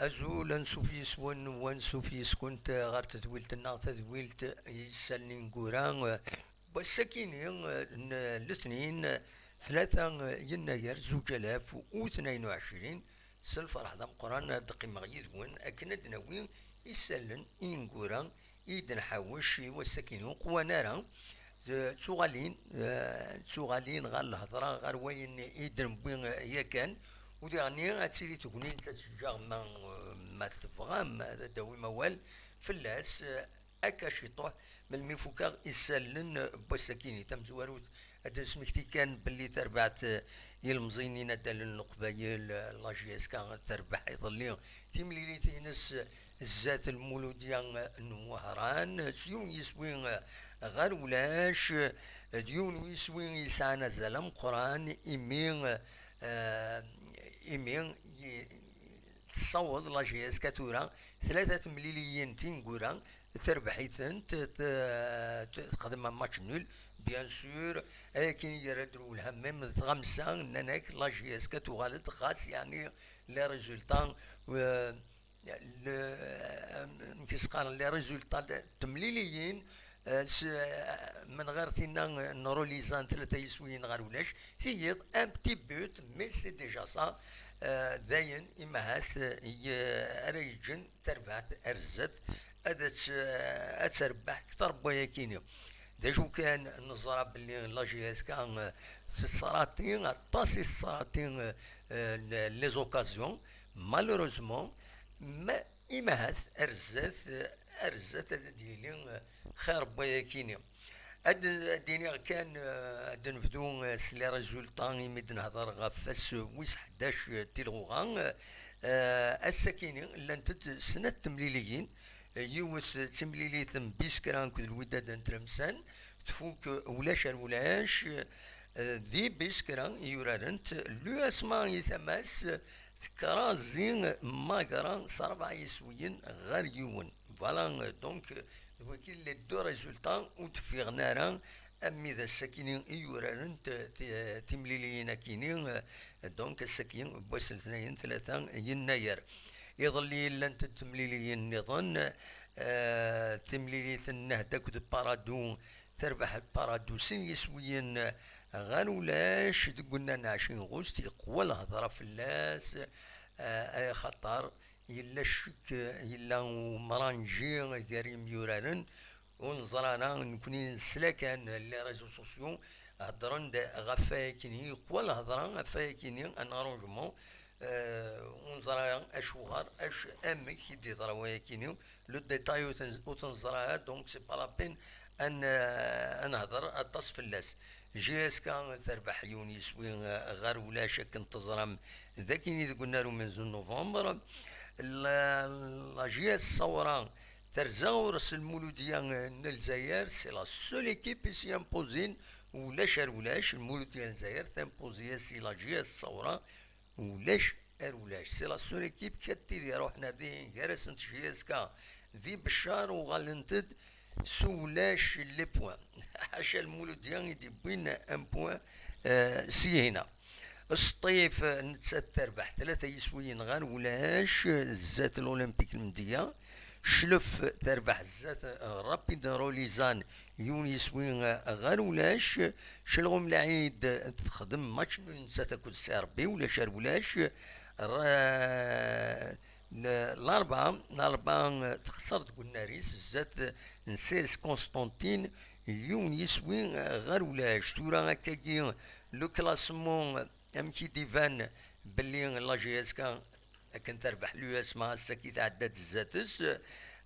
أزول أنسوفيس وانسوفيس كنت غير تدويلت النار تدويلت يسالني نقوران والسكيني الاثنين ثلاثة يناير زوج آلاف واثنين وعشرين سلف راح ذا قران دقي مغيد وين أكند نوين يسالن إنقوران إيدن حوش والسكيني قوانارا تسوغالين غير الهضره غير وين يدرم بين ياكان وديعني غاتسيري تكوني تتشجع ما تفغام داوي موال فلاس اكا شيطوح من المفوكا يسالن بوساكيني تم زواروت هذا سمكتي كان باللي تربعت يلمزينين دال القبايل لاجيس كان تربح يظلي تيملي تينس الزات المولوديا نوهران سيون يسوين غير ولاش ديون ويسوين يسعنا زلم قران إيمين تصوض لاجيس كاتورا 3 مليون تنقورا تربحيتن تخدم ماتش نول بيان سور لكن يردرو الهمام تغمسا ناناك لاجيس كاتوغالت خاص يعني لي ريزولطان كيس قال لي ريزولطا تمليليين من غير تينا نوروليزان ثلاثة يسويين غير ولاش سيد ان بتي بوت مي سي ديجا سا داين إما هاث ريجن تربعت أرزت أتربح كتر بويا كينيو داجو كان نظرة بلي لاجيس كان سراتين طاسي سراتين لي زوكازيون مالوروزمون ما إما هاث أرزت ديالي خير بويا كينيو الدنيا كان نبدو سلي ريزولطان يمد نهضر غفاس ويس 11 تيلغوغان الساكيني لانت سنة تمليليين يوث تمليليت بيسكران كد الوداد نترمسان تفوك ولاش ذي بيسكران يورارنت لو اسما يثماس كرازين ماغران صربع يسويين غير يون فوالا دونك وكيل لي دو ريزولطان وتفيغ نارا امي ذا الساكينين يورارن تمليليين كينين دونك الساكين بوس اثنين ثلاثة يناير يظل لانت تمليليين نظن تمليليت النهدك بارادو تربح البارادو سن يسويين غير ولاش قلنا نعشين غوست يقوى الهضره في اللاس اي خطر يلا الشك يلا مرانجي ديالي ميورارن ونظرانا نكوني نسلاكان لي ريزو سوسيو هضرن غفايا كيني قوى الهضره غفايا كيني ان ارونجمون ونظرا اشوغار اش امك يدي ضروايا كيني لو ديتاي وتنظرها دونك سي با لا بين ان نهضر اطاس في اللاس جي اس كان تربح يونيس وين غير ولا شك انتظرم ذاكيني قلنا له من زون نوفمبر لا جي اس صوران ترزاورس المولودية الجزائر سي لا سول ايكيب سي امبوزين ولاش المولودية الجزائر تمبوزي سي لا جي اس صوران ولاش سي لا سول ايكيب كتي دي روحنا دي جارس انت جي اس كا ذي بشار وغالنتد سولاش لي بوان حاشا المولودية يدي بين ان بوان سي هنا الصيف نتسات تربح 3 يسويين غير ولاش الزات الاولمبيك المدية شلف تربح الزات رابيد روليزان يون يسوين غير ولاش شلغم العيد تخدم ماتش نسات تاكل ساربي ولا شار ولاش الأربعة تخسرت قلنا ريس الزات نسيس كونستانتين يون يسوين غير ولاش تورا هكاكي لو كلاسمون امكي ديفان بلي لا جي اس كا كان تربح لو اس ما هسا كي تعدات الزاتس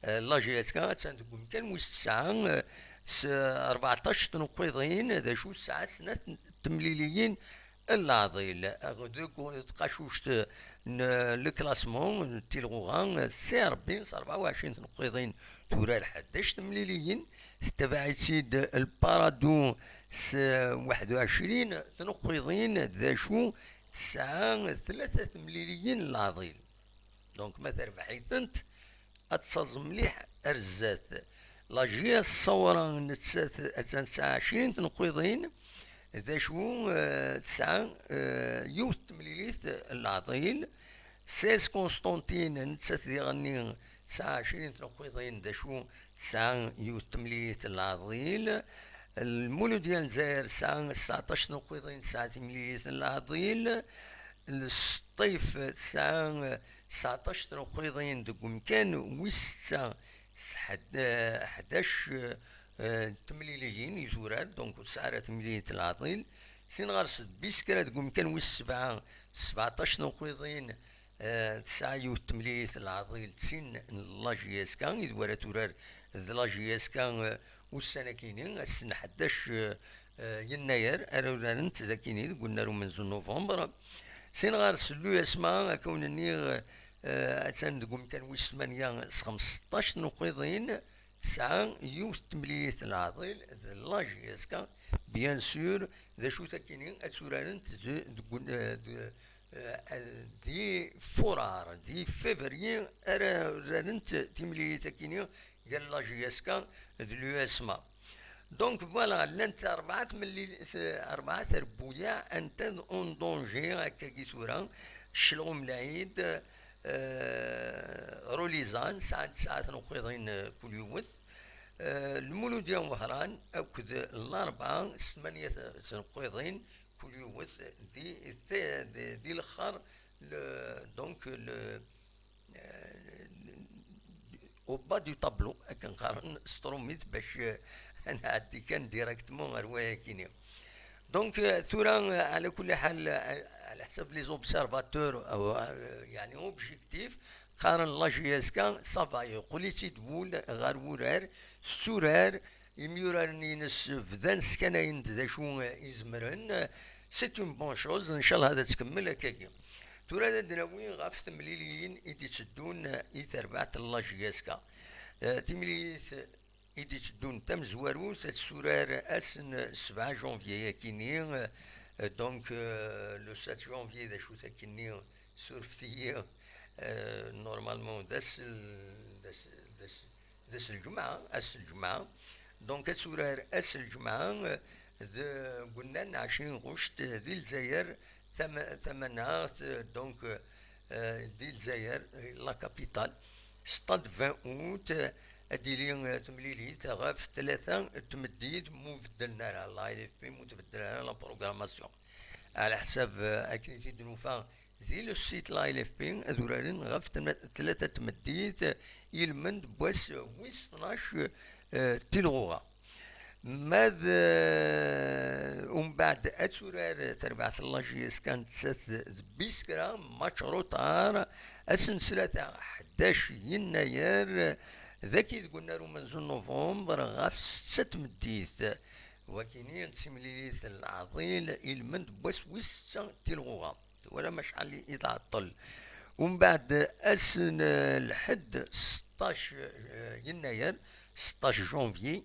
لا جي اس كا تنقول كان مستسعة 14 تنقيضين هذا شو الساعة سنة تمليليين العضيل غدوك تقاشوشت الكلاسمون تيلغوغان سي ربي 24 تنقيضين تورا 11 تمليليين تبعت سيد البارادو 21 تنقيضين ذا شو 3 مليليين العضيل دونك ما تربحيت انت اتصز مليح ارزات لا جي الصورة نتسات 29 تنقيضين ذا شو 9 يوت مليليت العضيل سيس قسطنطين نتسات يغني 29 تنقيضين داشو 9 يتمليت العضيل. المولود ديال الجزائر 19 نقيضين 9 تمليت العضيل. الصيف 19 نقيضين دق مكان وستة 11 تمليليين يثورات دونك 9 تمليت العضيل. سين غارس بيسكرا دق مكان والسبعة 17 نقيضين 9 يتمليت العضيل تسين لاجياسكا يدوار تورار لاجياسكا والسنة كينين السنة 11 يناير أرورانت ذا كيني قلنا له من نوفمبر. سين غارس لو اسما كونني أتان دقوم كان ويس 8 15 نقيضين 9 يتمليت العضيل لاجياسكا بيان سور ذا شو تاكينين أتورانت دي فورار دي فيفري رانت تملي تاكيني قال لا جياسكا دلو اسما. دونك فوالا لانت 4 ربويا انت اون دونجي هكا كيثورا شلوم العيد روليزان ساعات نقيضين كل يوم. المولود ديال وهران اكد الاربعة 8 نقيضين كل يوم دي الاخر دونك او با دو طابلو كنقارن ستروميت باش نعدي كان ديريكتمون روايه كينيا. دونك ثورا على كل حال على حسب لي زوبسيرفاتور او يعني اوبجيكتيف قارن لا جياسكا صافا يقولي تيدبول غار ورار سورار يميورار نينس فدان سكناين ذا شو يزمرن سي اون بون شوز ان شاء الله هذا تكمل هكاكي. تورا دناوي غاف تمليليين ايدي تسدون يتربعت لا جياسكا تمليت ايدي تسدون تم زوارو تسورار اسن 7 جونفيي كيني دونك لو 7 جونفيي ذا شو تاكيني سورفتي نورمالمون داس الجمعة الجمعة دونك تسورار الجمعة قلنا 20 غشت ذي الجزائر ثمنات دونك دي الجزائر لا كابيتال ستاد 20 اوت اديلي تمليلي غاف 3 تمديد مبدلنا لها لايف بي متبدلنا لا بروغراماسيون على حساب اكتيفيتي دنوفا ذي لو سيت لايف بي ذورالين غاف 3 تمديد يلمند بواس ويس 12 تلغوغا ماذا ومن بعد أتورار تربعة الله جيس كانت بيسكرا ماتش روتار السلسلة 11 يناير ذاكي قلنا له من نوفمبر غاف 6 مديث وكينين تسمليليث العضيل المند بوس ويسا تلغوغا ولا مشعل يتعطل. ومن بعد أسن الحد 16 يناير 16 جونفي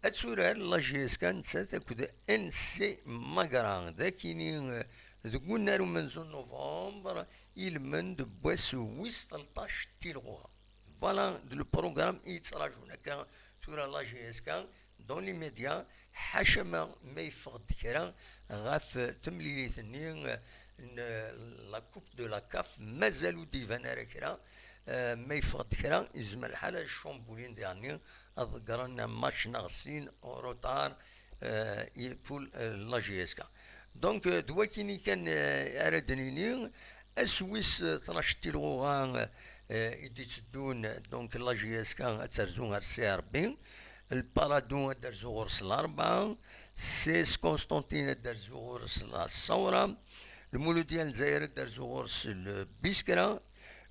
أتسورار لا جيسكا نتساتا كدا انسي ماكران ذاكيني ذكون نارو منزون نوفمبر يلمند بواسو ويس 13 تيلغوغا. فوالا دو البروغرام يتراجعون هكا تورا لا جيسكا دون لي ميديا حاشا ما يفقد كرا غاف تمليليثني لا كوب دو لا كاف مازالو ديفان راه كرا ما يفقد كرا يزمل الحالة الشامبولين ديالني أذكرنا ماتش ناغسين روتار يبول لا جيسكا. دونك دواكيني كان أردنيني أسويس 12 تيلغوغان إدي تدون دونك لا جيسكا ترزون غير سي ربي البارادون درزو غرس الأربعة سيس قسطنطين درزو غرس الثورة المولود ديال الجزائر درزو غرس البيسكرا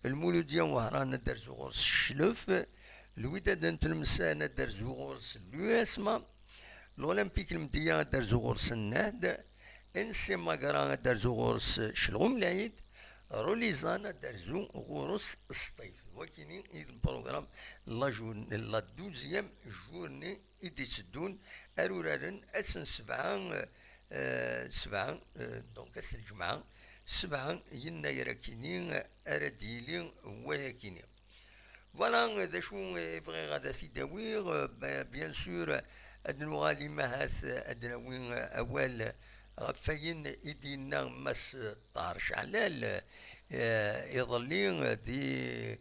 المولود ديال وهران درزو غرس الشلف الوداد نتلمسانا دار زوغورس اليواسما الأولمبيك المدية دار زوغورس النهد انسي ماكرا دار زوغورس شلغوم العيد روليزانا دار زوغورس الصيف. وكيني البروغرام لا دوزيام جورني إدي تسدون أرورارن أسن 7 دونك أسن الجمعة 7 يناير كيني أرديلي وهي كيني. فوالا ذا شو بغي غادا تيداوير بيان سور ادنو غالي ماهاث ادناوين اول غفاين ايدينا مس طار شعلال يظلين دي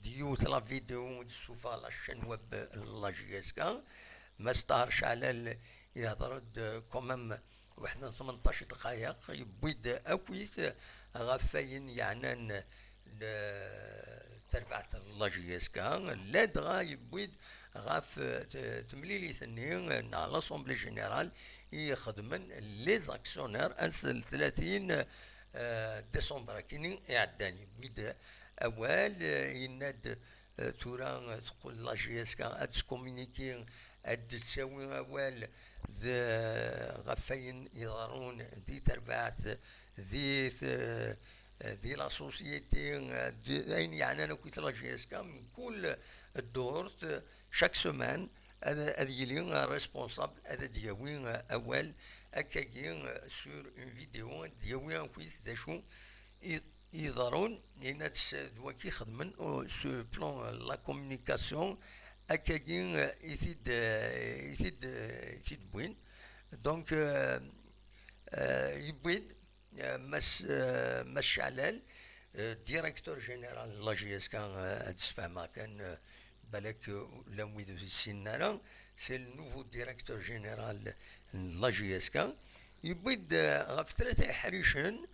يوث لا فيديو تشوفها على الشين ويب لا جي اس كا ما استهرش على يهضر كومام وحنا 18 دقائق يبويد اكويس غفاين يعنان تربعة لا جي اس كا لا دغا يبويد غاف تمليلي ثنين على لاسومبلي جينيرال يخدمن لي زاكسيونير انسل 30 ديسمبر كيني يعداني بيد اوال يناد تورا تقول لا جي اس كا اتكومونيكي تساوي اوال غفاين يضرون دي تربعت دي لا سوسيتي اين يعني انا كنت لا جي اس كا من كل الدور chaque semaine هذا يلي ريسبونسابل هذا دياوي اول اكاين سور اون فيديو دياوي كويس داشو يضرون لان دوكي خدمن سو بلان لا كومونيكاسيون اكاين يفيد بوين دونك يبويد مس شعلال ديريكتور جينيرال لا جي اس كان تسفهمها كان بالك لم يدو في السنة سي النوفو ديريكتور جينيرال لا جي اس كا يبيد غف ثلاثة حريشن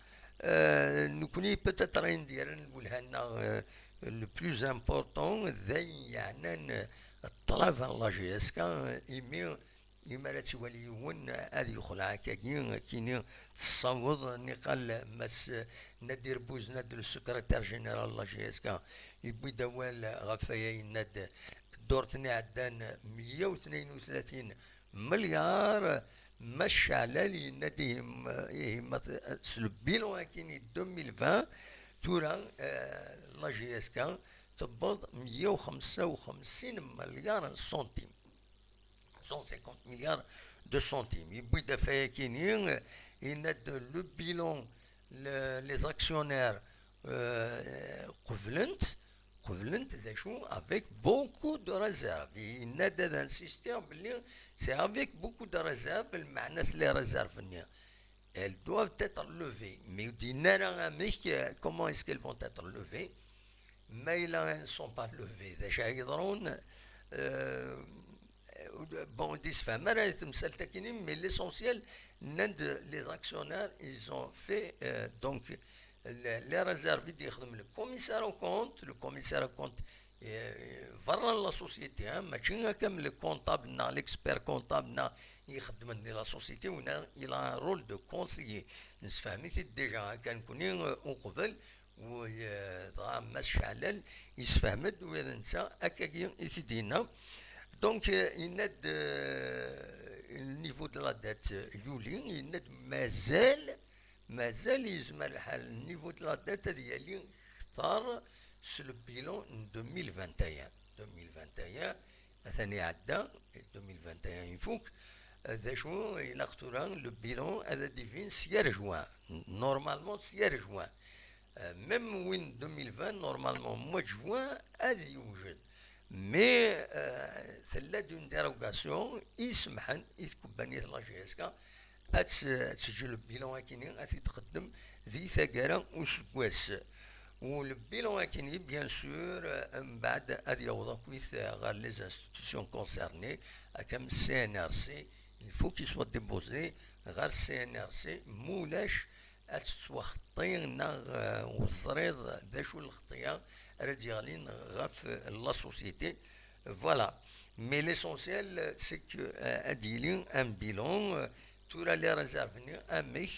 نكوني بتاتر ندير نقولها لنا لو بلوز امبورطون ذي يعني الطلب لا جي اس كا يما لا توليون هذه يخلع كيني تصوض نقال مس ندير بوز ندير السكرتير جينيرال لا جي اس كا يبوي دوال غفايا ند دورتني عدان 132 مليار مش على لي نديهم سلبيلو كيني 2020 تورا لا جي اس كا تبض 155 مليار سنتيم 150 مليار دو سنتيم يبوي دفايا كيني يند لو بيلون لي زاكسيونير قبلنت داشو avec beaucoup de réserves ينادى d'insister بلي c'est avec beaucoup de réserves المعنى لي réserves نيا elles doivent être levées mais دينا ميك comment est-ce qu'elles vont être levées mais elles ne sont pas levées داشا يضرون bon ديسفهم راه تمثال تكيني mais l'essentiel نند les actionnaires ils ont fait donc les réserves يخدم le commissaire au compte برا لا سوسيتي ماشي كامل الكونطابل ليكسبير كونطابل يخدم لا سوسيتي ونا الى رول دو كونسيي نسفهميتي ديجا كان كوني قبل و ماس شعلل يسفهمد وهذا نسى هكاكي يفيدينا دونك يناد النيفو دو لا دات يولي يناد مازال يزمر الحال النيفو دو لا دات ديالي اختار سو لو بيلون 2021 ثاني عدى 2021 يفوك ذا شو الى اختار لو بيلون هذا ديفين سيار جوان نورمالمون سيار جوان ميم وين 2020 نورمالمون موا جوان هذا يوجد مي ثلا دون ديروغاسيون يسمحن يتكبانية لا جي اس كا تسجل البيلون كيني تقدم ذي ثقالة وسكواس والبيلون كيني بيان سور من بعد هذا يوضع كويس غير لي انستيتيسيون كونسيرني كم سي ان ار سي الفو كي سوا ديبوزي غير سي ان ار سي مولاش تتوخطين والزريض دا شو الخطيه راه ديالين غاف لا سوسيتي فوالا مي ليسونسيال سي كو اديلين ان بيلون تورا لي ريزيرفني اميك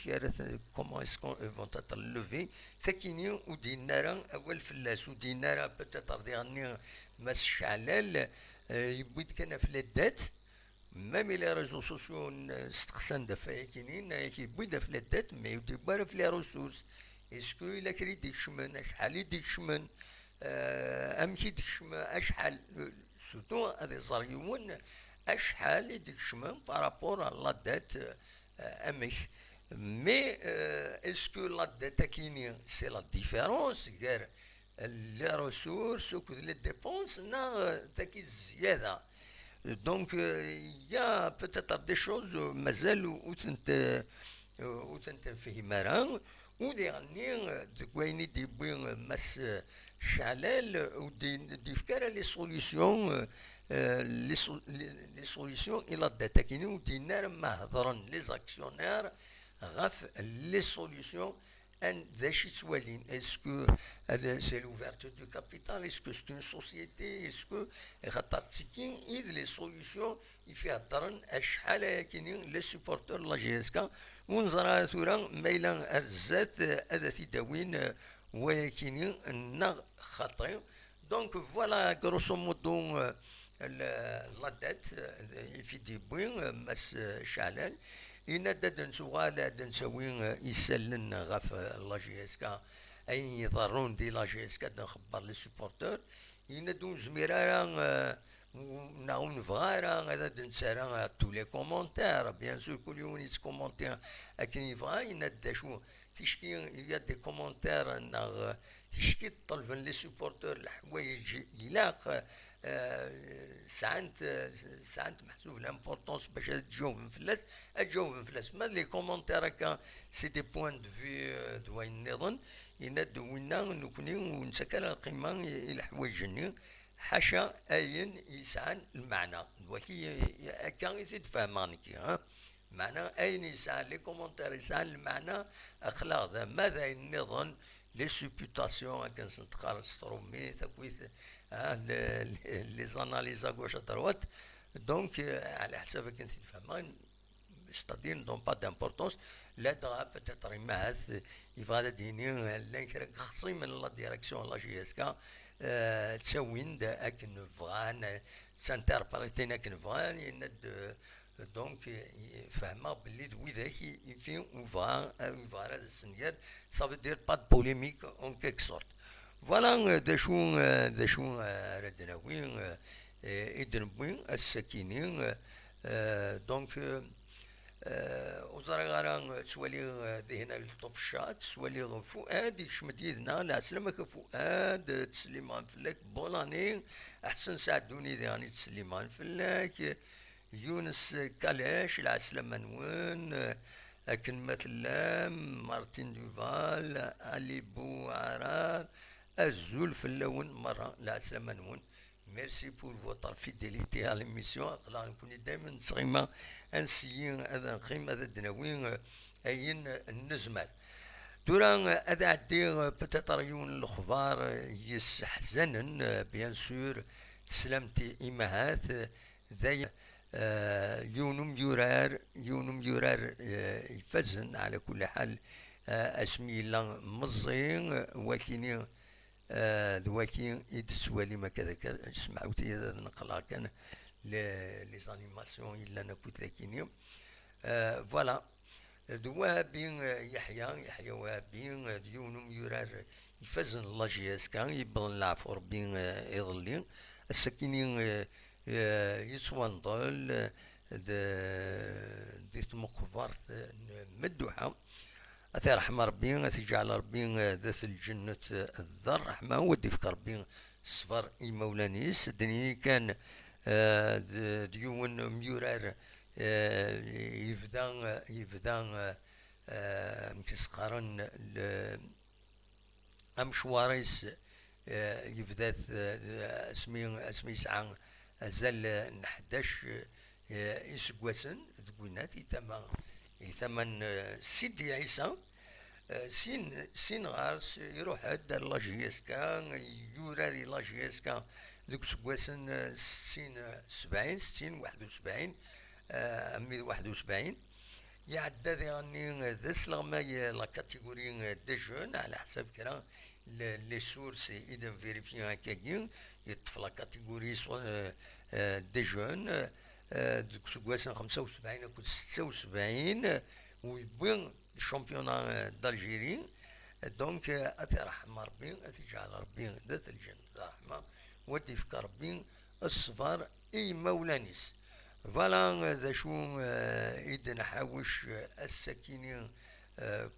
كومون اسكون فون تاتر لوفي ثكيني ودينا راه اول فلاس ودينا راه بتاتر ديالني ماس شعلال يبويد كان في لدات ميم لي ريزو سوسيو نستقسن دفايا كينين كيبويد في لدات مي يودي بار في لي ريسورس اسكو الا كري ديك شمن شحال يديك شمن امشي ديك شمن اشحال سورتو هذا صاريون اشحال يديك شمن بارابور لا دات امش مي اسكو لا دات كيني سي لا ديفيرونس غير لي ريسورس وكل لي ديبونس نا تاكي زياده Donc, il y a peut-être des choses, مازال وتنتفهمها ودي غني دكويني دي بوين مس شعلال ودي فكرة لي سوليسيون لي سوليسيون الى الداتا كيني ودي نار ما هضرن لي زاكسيونير غاف لي سوليسيون ان ذا شي توالين اسكو سي لوفرتور دو كابيتال اسكو سي اون سوسيتي اسكو خاطر تسكين اذ لي سوليسيون يفهضرن اشحال كاينين لي سوبورتور لا جي اس كا ونزرا ثورا ميلا ارزات هذا تداوين وكاينين نا خطير دونك فوالا غروسو مودو لا دات في دي بوين مس شعلان إن دادن سوغال دادن سوين يسلن غاف لا جي اس كا أي يضرون دي لا جي اس كا نخبر لي سوبورتور إن دون زميرا ناون فغارا هذا دنسارا تو لي كومونتير بيان سور كل يوم يتكومونتي أكن يفغا إن داشو تشكي يا دي كومونتير ناغ تشكي طلبن لي سوبورتور الحوايج يلاق ساعات محسوب لامبورطونس باش تجاوب فلاس تجاوب فلاس ما لي كومونتير هكا سي دي بوان دو في دوين نظن يناد وينا نكوني ونسكر القيمه الى الحوايج حاشا اين يسعى المعنى ولكن هكا يزيد فهمانك ها معنى اين يسعى لي كومونتير يسعى المعنى اخلاق ماذا النظن لي سوبوتاسيون كنسنتقار سترومي تكويث لي زاناليز غوش دروات دونك على حسب كنت تفهمان ستادير دون با دامبورطونس لا دغا بتاتر ماث يفادا ديني لانكرا خصي من لا ديريكسيون لا جي اس كا تسوين دا اكن فغان سانتربريتينا كن فغان يند دونك فهمه باللي دويذاك يفين وفا هذا السنيال صافي دير با دو بوليميك اون كيك سورت فوالا دا شو ردنا وين إدن وين السكينين دونك وزارة غاران سوالي ذهنا الطبشات سوالي فؤاد يشمت يدنا لا سلامك فؤاد تسليمان فلاك بولاني أحسن ساعدوني ذهاني تسليمان فلاك يونس كالاش العسلامة نوين أكن مثلام مارتين دوفال علي بو عرار الزول في اللون مرة العسلامة نوين ميرسي بور فوتر فيديليتي على l'émission أقلا نكون دايما صغيمة أنسيين هذا نقيم هذا الدناوين أين النزمال دوران هذا عدي بتاتر يون الأخبار يسحزنن بيان سور تسلمتي إمهات ذي يونم يورار يفزن على كل حال اسمي الله مزين وكيني دواكي يدسوالي ما كذا كذا سمعوتي هذا نقلا كان لي زانيماسيون الا نكوت لكيني فوالا دوا بين يحيى وابين يونم يورار يفزن الله جي اس كان يبغن العفور بين يظلين السكينين يتوانضل دي مقفرت مدوحة أثي رحمة ربي أثي جعل ربي ذات الجنة الذر رحمة ودي فكر ربي الصفر مولانيس دنيا كان ديون ميورار يفدا متسقارن أمشواريس يفدات اسمي ساعة أزال نحداش إسقواسن تقولنات يثمن سيدي عيسى سين غارس يروح عند لا جي اس كا يوراري لا جي اس كا ذوك سقواسن سين 70 60 71 171 يعدى ذي ذا سلغما لا كاتيجوري دي جون على حسب كلام لي سورس إذا فيريفيون هكاكين يطفى لا كاتيجوري سوا دي جون سكواسن 75 أو 76 ويبين الشامبيونا دالجيري دونك أتي رحمة ربي أتي جعل ربي ذات الجنة رحمة ودي فكر ربي الصفار إي مولانيس فوالا ذا شو إذا نحاوش السكينين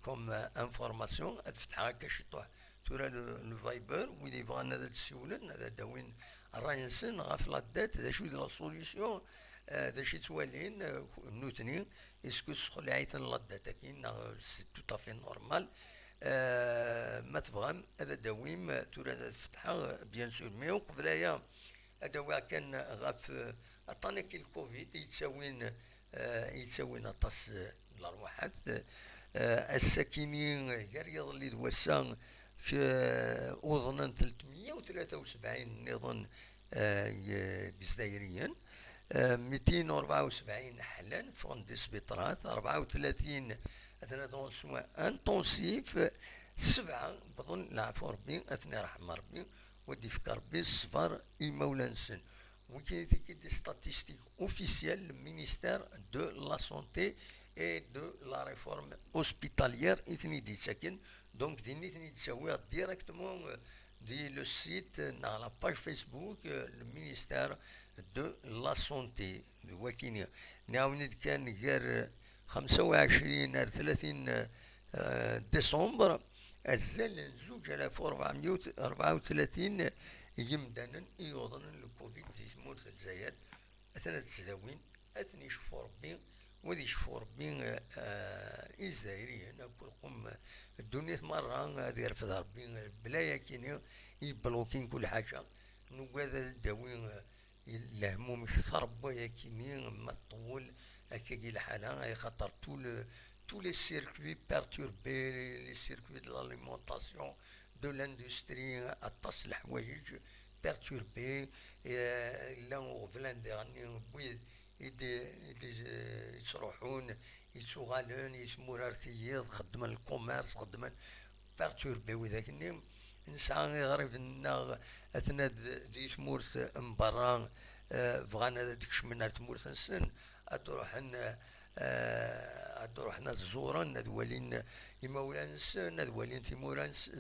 كوم انفورماسيون اتفتحها كشطوح تورا لو فايبر ويلي فغان هذا تسولن هذا داوين راينسن غاف لا دات ذا شو لا سوليسيون ذا شي توالين نوتني اسكو سخلعيت لا دات كاين سي تو افي نورمال ما تبغام هذا دويم ترى تفتحها بيان سور مي وقبلايا هذا كان غاف عطانا كي الكوفيد يتساوين اطاس الارواحات الساكنين غير يظل دوسا في اظنا 373 نظن جزائريا 274 حلا فون دي سبيطرات 34 اثناء دون سوا انتونسيف 7 بظن العفو ربي اثناء رحمة ربي ودي فكر ربي الصفر إمولانسن وكاين دي ستاتيستيك اوفيسيال لو مينيستير دو لا سونتي اي دو لا ريفورم اوسبيتاليير اثني دي ساكن دونك ديني ثني تساويها ديريكتومون دي لو سيت نا لا باج فيسبوك لو مينيستير دو لا سونتي وكيني نعاود كان غير 25 على 30 ديسمبر الزل 2434 يمدانا يوضنا الكوفيد تيسمون في الجزائر اثناء التداوين اثني يشفو ربي وذي يشفو ربي الجزائريين كلكم الدنيا مرة دير في ربي بلايا كيني يبلوكين كل حاجة نوكاد الداوين الهموم يخربوا يا كيني مطول هكاكي الحالة خاطر tous les circuits perturbés, les circuits de l'alimentation, de l'industrie, atas الحوايج perturbés, là on vient dernier يتروحون يتشغلون يتمرارتيض خدم الكوميرس خدم perturbé وذاك النيم نسعى غريب لنا اثناء دي تمورت مبرا بغانا ديكش منا تمورت نسن ادروحنا الزورا ندولين يمولانسن ندولين تيمورانس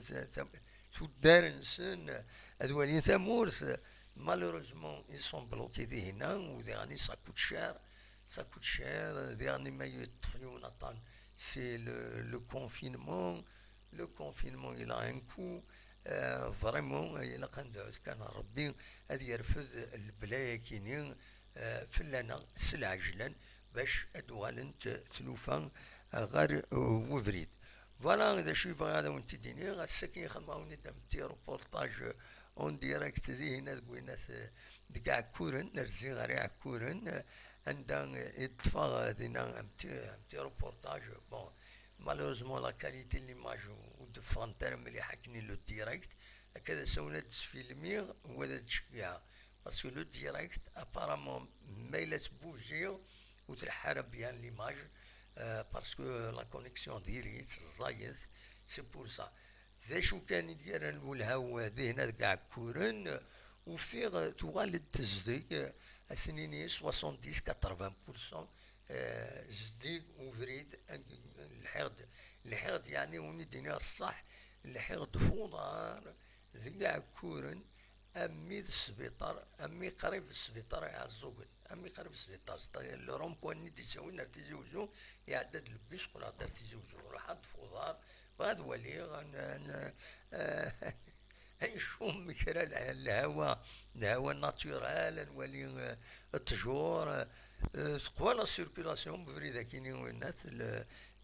تودارنسن ندولين ثمورث مالوروزمون يسون بلوكي دي هنا ودي سا كوت شير دي ما يطفيون طان سي لو كونفينمون il a un coût فريمون إلا كان ربي هذا يرفض البلايا كينين فلانا سلعجلا باش ادوالنت تلوفا غير وفريد فوالا اذا شوف هذا وانت ديني غاساكين خدماوني دام تي روبورتاج اون ديريكت دي هنا كوينا ديك عكورن نرزي غير عكورن عندها يطفى دينا تي روبورتاج بون مالوزمون لا كاليتي ليماج ود فانتر ملي حكني لو ديريكت هكذا سوينا تسفيلمي وهذا تشكيها باسكو لو ديريكت ابارامون ميلا تبوجيو وتلحر بيان ليماج باسكو لا كونيكسيون ديالي تزايد سي بور سا ذا شو كان يدير الولهاو هنا كاع كورن وفيه توالد تصديق السنين 70 80% جديد وفريد الحقد يعني وندينا الصح الحقد فوضار ذا كورن امي السبيطار امي قريب السبيطار يعزوقن امي قريب السبيطار لو رومبوان ندي تساوينا تيزوجو يعدد لبيس قول هدر تيزوجو راح فوضار غاد ولي نشوم كرا الهواء ناتورال نولي التجور تقوى لا سيركولاسيون بفريده كيني الناس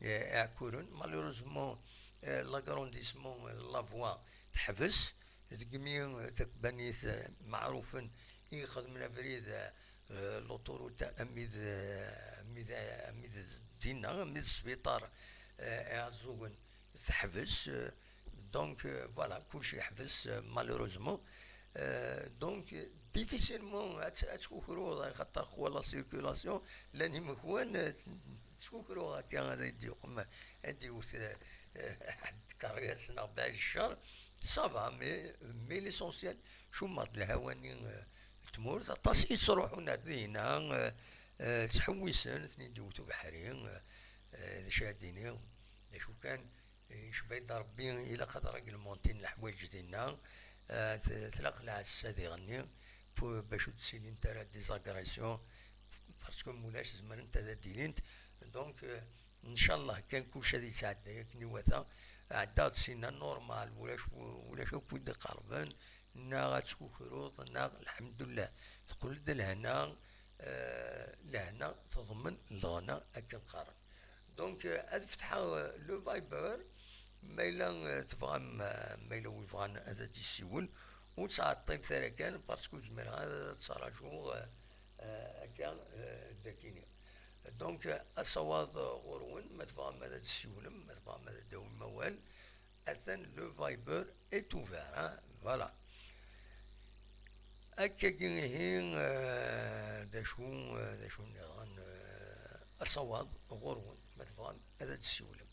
يعكورون مالوروزمون لاغرونديسمون لافوا تحبس تقمي تكبانيث معروفا يخدم فريد لوطوروت اميد دينا اميد السبيطار يعزوغن تحبس دونك فوالا كلشي يحبس مالوروزمون دونك ديفيسيلمون تكوكرو خاطر خوا لا سيركولاسيون لاني مكوان تكوكرو هكا هذا يدي قم يدي حد كارياس 14 شهر صافا مي ليسونسيال شو مرض الهواني تمورت طاس يصروحون هنا تحويسن اثنين دوتو بحرين شاديني شو كان شبيد ربي الى قدر المونتين الحوايج ديالنا تلاق العسا ديغني باش تسيلي انت ديزاغريسيون باسكو مولاش زمان انت ديلينت دونك ان شاء الله كان كلشي غادي يتعدى ياك نواتا عدات سينا نورمال ولاش كود قربان نا غاتسكوكروط نا الحمد لله تقول لهنا لهنا تضمن الغنى هكا نقارن دونك هاد فتحة لو فايبر ما إلا تفهم ما إلا ويفغان هذا تيسيول وتعطيك ثرا كان باسكو تزمر هذا تراجعو هكا داكيني. دونك أصوات غرون ما تفهم ماذا تسيولم ما تفهم ماذا داو الموال أثن لو فايبر est ouvert فوالا. هكا كي هي داشو نيران أصوات غرون ما تفهم ماذا تسيولم.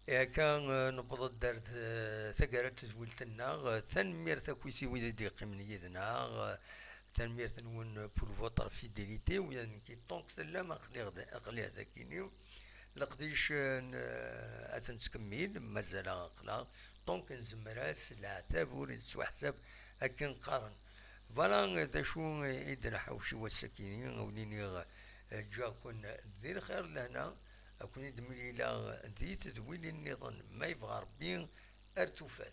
كان نبض دارت ثقرت تزويلتنا تنمير كويسي ويدا ديقي من يدنا تنمير نون بور فوتر فيديليتي ويا كي طونك سلام اقلي هذاكيني لقديش اتنسكمل مازال اقلا طونك نزمراس العتاب وريد سو حساب هكا نقارن فوالا دا شو إذا حوشي والسكينين ونيني جا كون ذي الخير لهنا أكون دملي إلى ذي تدويل النظام ما يبغى ربي ارتفات.